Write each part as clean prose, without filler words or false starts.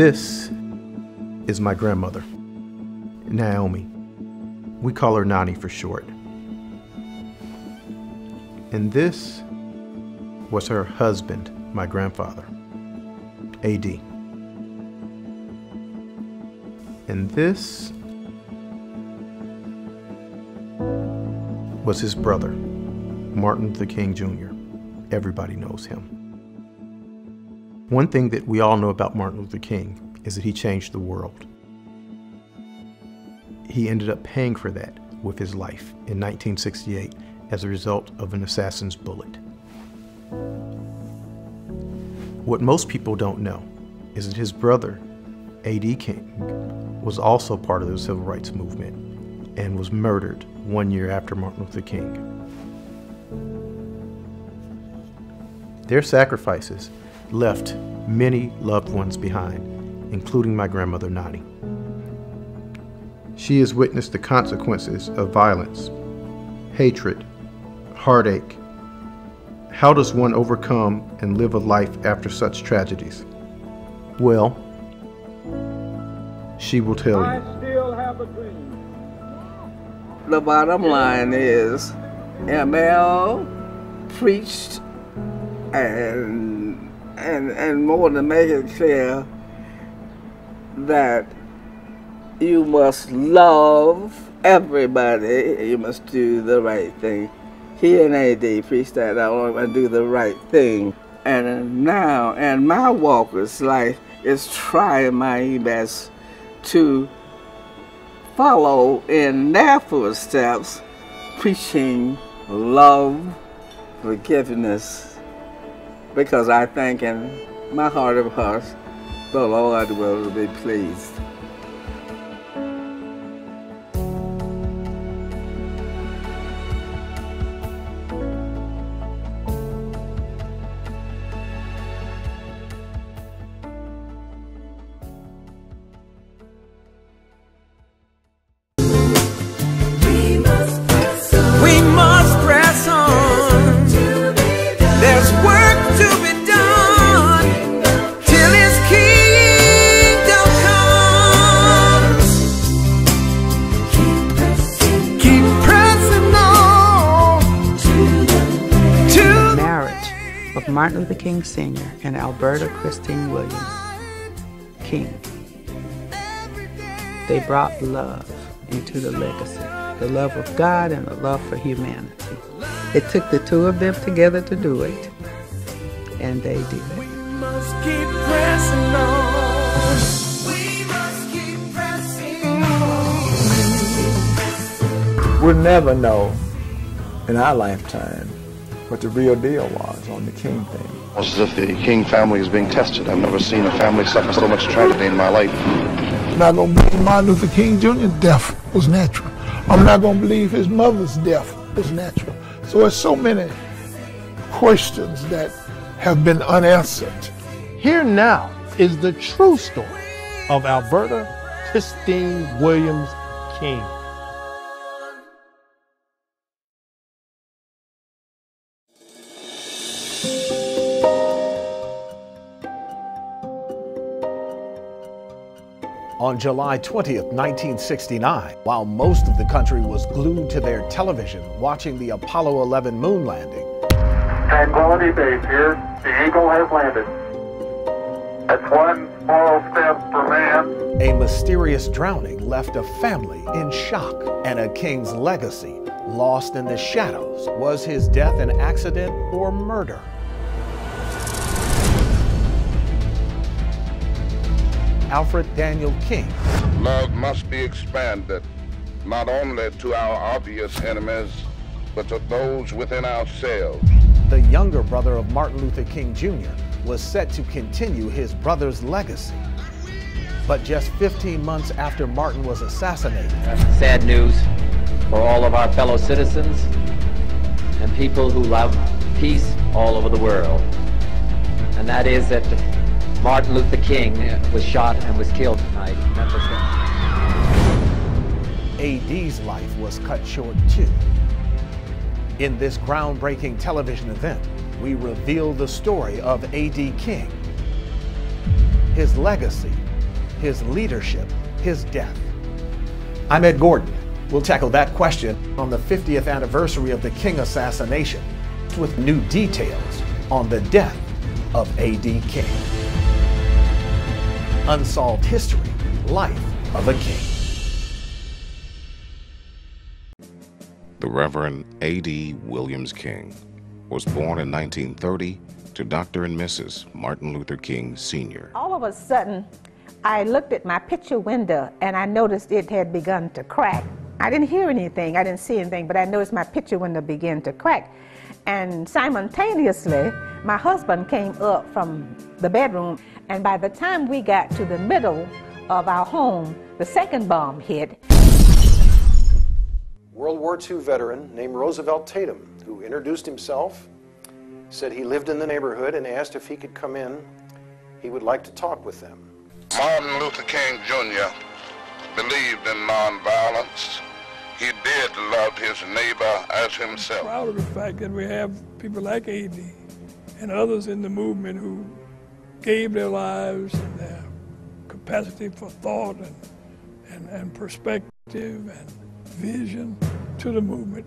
This is my grandmother, Naomi. We call her Nani for short. And this was her husband, my grandfather, A.D. And this was his brother, Martin Luther King Jr. Everybody knows him. One thing that we all know about Martin Luther King is that he changed the world. He ended up paying for that with his life in 1968 as a result of an assassin's bullet. What most people don't know is that his brother, A.D. King, was also part of the civil rights movement and was murdered 1 year after Martin Luther King. Their sacrifices left many loved ones behind, including my grandmother, Nani. She has witnessed the consequences of violence, hatred, heartache. How does one overcome and live a life after such tragedies? Well, she will tell you. I still have a dream. The bottom line is, ML preached and more to make it clear that you must love everybody, you must do the right thing. He and A.D. preached that I want to do the right thing. And now, in my walk of life, is trying my best to follow in their footsteps, preaching love, forgiveness, because I think in my heart of hearts, the Lord will be pleased. Martin Luther King Sr. and Alberta Christine Williams King. They brought love into the legacy, the love of God and the love for humanity. It took the two of them together to do it, and they did it. We must keep pressing on. We must keep pressing on. We'll never know in our lifetime what the real deal was on the King thing. It's as if the King family is being tested. I've never seen a family suffer so much tragedy in my life. I'm not going to believe Martin Luther King Jr.'s death was natural. I'm not going to believe his mother's death was natural. So there's so many questions that have been unanswered. Here now is the true story of Alberta Christine Williams King. On July 20th, 1969, while most of the country was glued to their television watching the Apollo 11 moon landing. Tranquility Base here. The Eagle has landed. That's one small step for man. A mysterious drowning left a family in shock, and a king's legacy lost in the shadows. Was his death an accident or murder? Alfred Daniel King. Love must be expanded, not only to our obvious enemies, but to those within ourselves. The younger brother of Martin Luther King Jr. was set to continue his brother's legacy. But just 15 months after Martin was assassinated. Sad news for all of our fellow citizens and people who love peace all over the world. And that is that Martin Luther King was shot and was killed tonight in Memphis. A.D.'s life was cut short too. In this groundbreaking television event, we reveal the story of A.D. King, his legacy, his leadership, his death? I'm Ed Gordon. We'll tackle that question on the 50th anniversary of the King assassination with new details on the death of A.D. King. Unsolved History, Life of a King. The Reverend A.D. Williams King was born in 1930 to Dr. and Mrs. Martin Luther King Sr. All of a sudden, I looked at my picture window and I noticed it had begun to crack. I didn't hear anything, I didn't see anything, but I noticed my picture window began to crack. And simultaneously, my husband came up from the bedroom, and by the time we got to the middle of our home, the second bomb hit. World War II veteran named Roosevelt Tatum, who introduced himself, said he lived in the neighborhood and asked if he could come in. He would like to talk with them. Martin Luther King Jr. believed in nonviolence. He did love his neighbor as himself. I'm proud of the fact that we have people like A.D. and others in the movement who gave their lives and their capacity for thought and perspective and vision to the movement.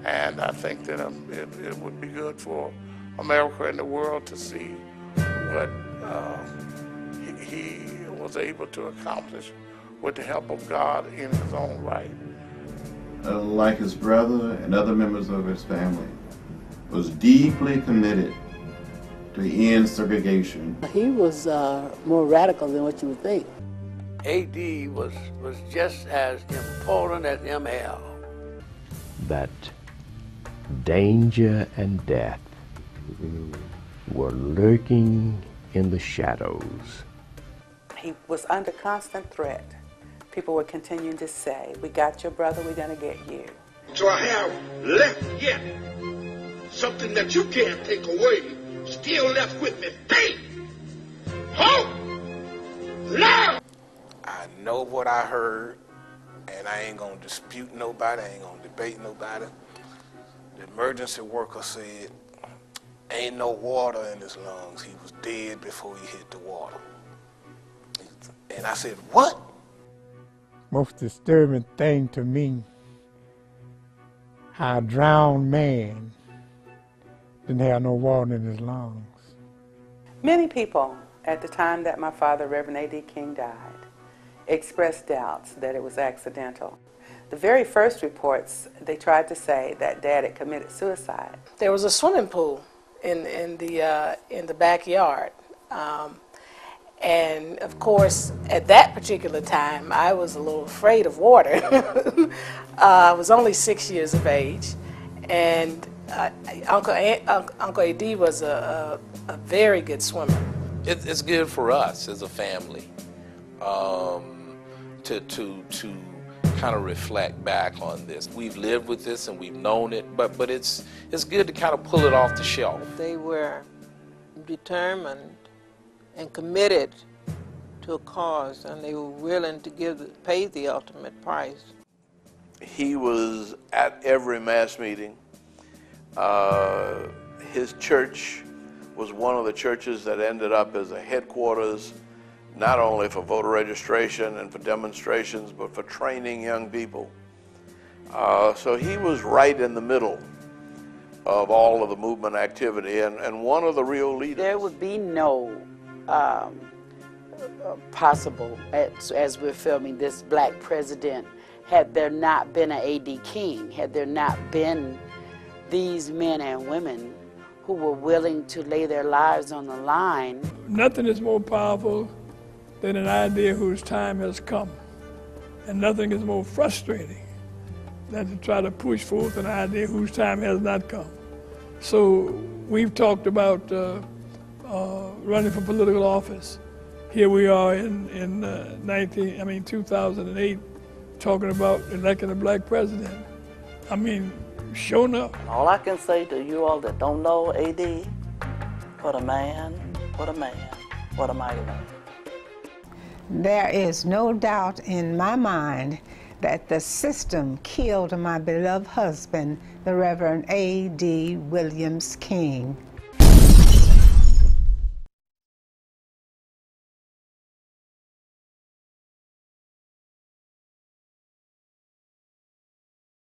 And I think that it would be good for America and the world to see what he was able to accomplish with the help of God in his own right. Like his brother and other members of his family, was deeply committed to end segregation. He was more radical than what you would think. A.D. was just as important as M.L. That danger and death were lurking in the shadows. He was under constant threat. People were continuing to say, we got your brother, we're gonna get you. So I have left yet something that you can't take away, still left with me, faith, hope, love. I know what I heard, and I ain't gonna dispute nobody, I ain't gonna debate nobody. The emergency worker said, ain't no water in his lungs. He was dead before he hit the water. And I said, what? Most disturbing thing to me, how a drowned man didn't have no water in his lungs. Many people at the time that my father, Reverend A.D. King, died, expressed doubts that it was accidental. The very first reports, they tried to say that Dad had committed suicide. There was a swimming pool in the backyard. And of course, at that particular time, I was a little afraid of water. I was only 6 years of age, and Uncle A.D. was a very good swimmer. It's good for us as a family to kind of reflect back on this. We've lived with this and we've known it, but it's good to kind of pull it off the shelf. They were determined and committed to a cause, and they were willing to pay the ultimate price. He was at every mass meeting. His church was one of the churches that ended up as a headquarters, not only for voter registration and for demonstrations, but for training young people. So he was right in the middle of all of the movement activity and one of the real leaders. There would be no possible, as we're filming this, black president had there not been an A.D. King, had there not been these men and women who were willing to lay their lives on the line. Nothing is more powerful than an idea whose time has come. And nothing is more frustrating than to try to push forth an idea whose time has not come. So we've talked about running for political office. Here we are in 2008, talking about electing a black president. I mean, sure enough. All I can say to you all that don't know A.D., what a man, what a man, what a mighty man. There is no doubt in my mind that the system killed my beloved husband, the Reverend A.D. Williams King.